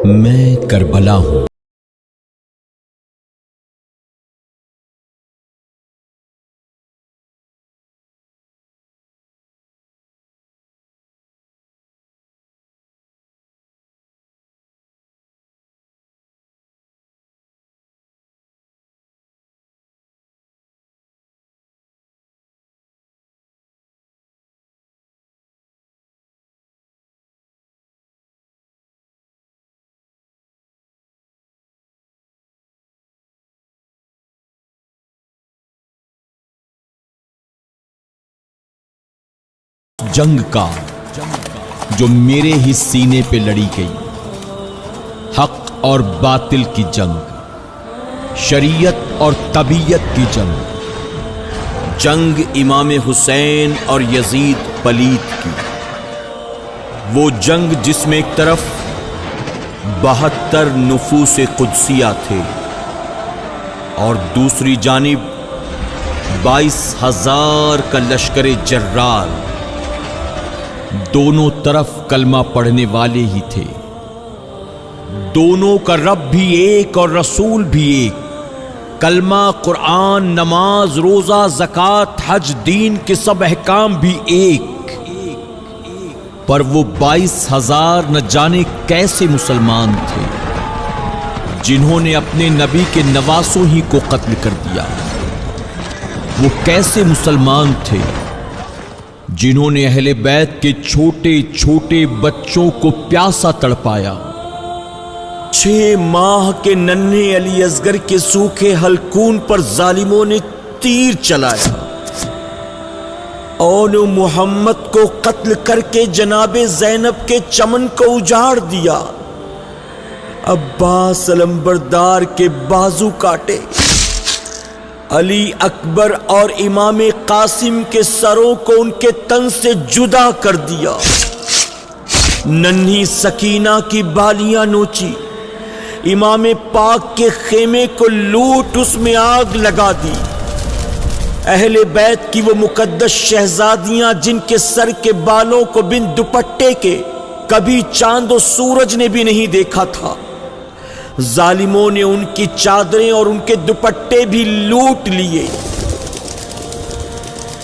میں کربلا ہوں۔ جنگ کا جو میرے ہی سینے پہ لڑی گئی، حق اور باطل کی جنگ، شریعت اور طبیعت کی جنگ، جنگ امام حسین اور یزید پلید کی، وہ جنگ جس میں ایک طرف 72 نفوس قدسیہ تھے اور دوسری جانب 22,000 کا لشکر جرار، دونوں طرف کلمہ پڑھنے والے ہی تھے، دونوں کا رب بھی ایک اور رسول بھی ایک، کلمہ، قرآن، نماز، روزہ، زکوٰۃ، حج، دین کے سب احکام بھی ایک، پر وہ 22,000 نہ جانے کیسے مسلمان تھے جنہوں نے اپنے نبی کے نواسوں ہی کو قتل کر دیا۔ وہ کیسے مسلمان تھے جنہوں نے اہل بیت کے چھوٹے چھوٹے بچوں کو پیاسا تڑپایا، 6 ماہ کے ننھے علی اصغر کے سوکھے حلقون پر ظالموں نے تیر چلایا، اور محمد کو قتل کر کے جناب زینب کے چمن کو اجاڑ دیا، عباس علمبردار کے بازو کاٹے، علی اکبر اور امام قاسم کے سروں کو ان کے تن سے جدا کر دیا، ننھی سکینہ کی بالیاں نوچی، امام پاک کے خیمے کو لوٹ اس میں آگ لگا دی، اہل بیت کی وہ مقدس شہزادیاں جن کے سر کے بالوں کو بن دوپٹے کے کبھی چاند و سورج نے بھی نہیں دیکھا تھا، ظالموں نے ان کی چادریں اور ان کے دوپٹے بھی لوٹ لیے۔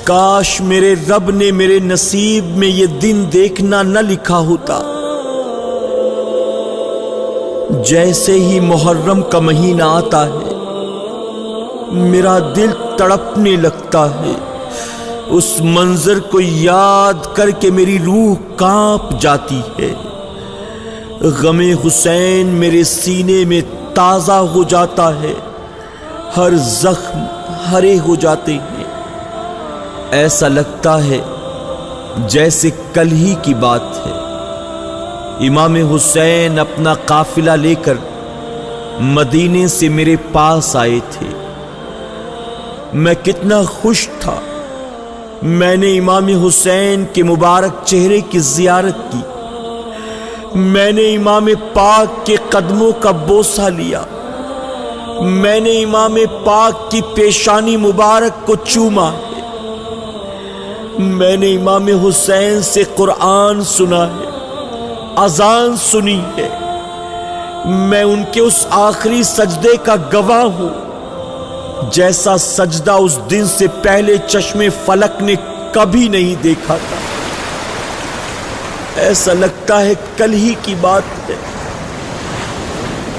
کاش میرے رب نے میرے نصیب میں یہ دن دیکھنا نہ لکھا ہوتا۔ جیسے ہی محرم کا مہینہ آتا ہے میرا دل تڑپنے لگتا ہے، اس منظر کو یاد کر کے میری روح کانپ جاتی ہے، غم حسین میرے سینے میں تازہ ہو جاتا ہے، ہر زخم ہرے ہو جاتے ہیں، ایسا لگتا ہے جیسے کل ہی کی بات ہے۔ امام حسین اپنا قافلہ لے کر مدینے سے میرے پاس آئے تھے، میں کتنا خوش تھا، میں نے امام حسین کے مبارک چہرے کی زیارت کی، میں نے امام پاک کے قدموں کا بوسہ لیا، میں نے امام پاک کی پیشانی مبارک کو چوما ہے، میں نے امام حسین سے قرآن سنا ہے، اذان سنی ہے، میں ان کے اس آخری سجدے کا گواہ ہوں جیسا سجدہ اس دن سے پہلے چشم فلک نے کبھی نہیں دیکھا تھا، ایسا لگتا ہے کل ہی کی بات ہے۔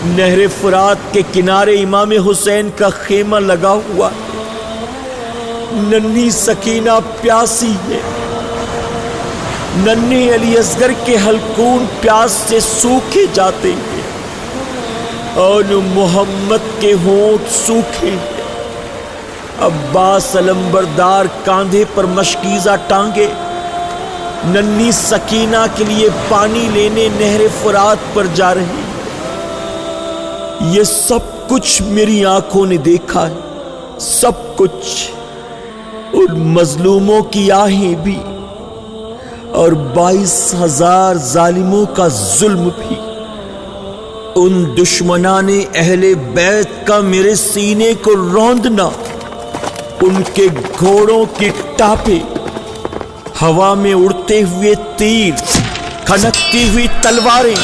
نہر فرات کے کنارے امام حسین کا خیمہ لگا ہوا ہے، ننھی سکینہ پیاسی ہے، ننھے علی اصغر کے حلقون پیاس سے سوکھے جاتے ہیں، اور محمد کے ہونٹ سوکھے ہیں، عباس علمبردار کاندھے پر مشکیزہ ٹانگے ننھی سکینہ کے لیے پانی لینے نہر فرات پر جا رہے ہیں۔ یہ سب کچھ میری آنکھوں نے دیکھا ہے، سب کچھ، ان مظلوموں کی آہیں بھی، اور 22,000 ظالموں کا ظلم بھی، ان دشمنان اہل بیت کا میرے سینے کو روندنا، ان کے گھوڑوں کی ٹاپیں، ہوا میں اڑتے ہوئے تیر، کھنکتی ہوئی تلواریں،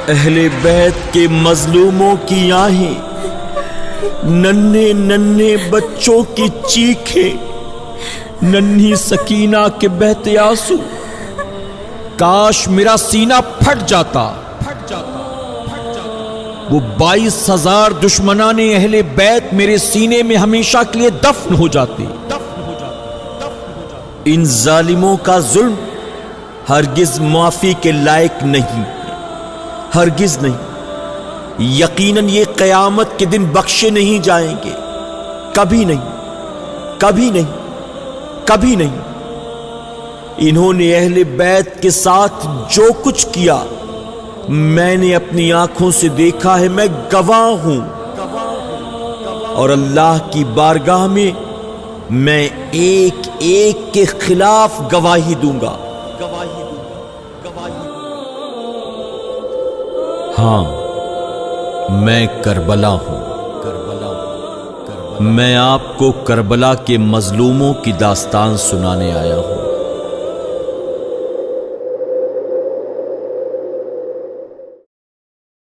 اہل بیت کے مظلوموں کی آہیں، ننھے ننھے بچوں کی چیخیں، ننھی سکینہ کے بہتے آنسو، کاش میرا سینہ پھٹ جاتا، وہ 22,000 دشمنان اہل بیت میرے سینے میں ہمیشہ کے لیے دفن ہو جاتے۔ ان ظالموں کا ظلم ہرگز معافی کے لائق نہیں، ہرگز نہیں، یقیناً یہ قیامت کے دن بخشے نہیں جائیں گے، کبھی نہیں، کبھی نہیں، کبھی نہیں۔ انہوں نے اہل بیت کے ساتھ جو کچھ کیا میں نے اپنی آنکھوں سے دیکھا ہے، میں گواہ ہوں، اور اللہ کی بارگاہ میں میں ایک ایک کے خلاف گواہی دوں گا۔ ہاں، میں کربلا ہوں، میں آپ کو کربلا کے مظلوموں کی داستان سنانے آیا ہوں۔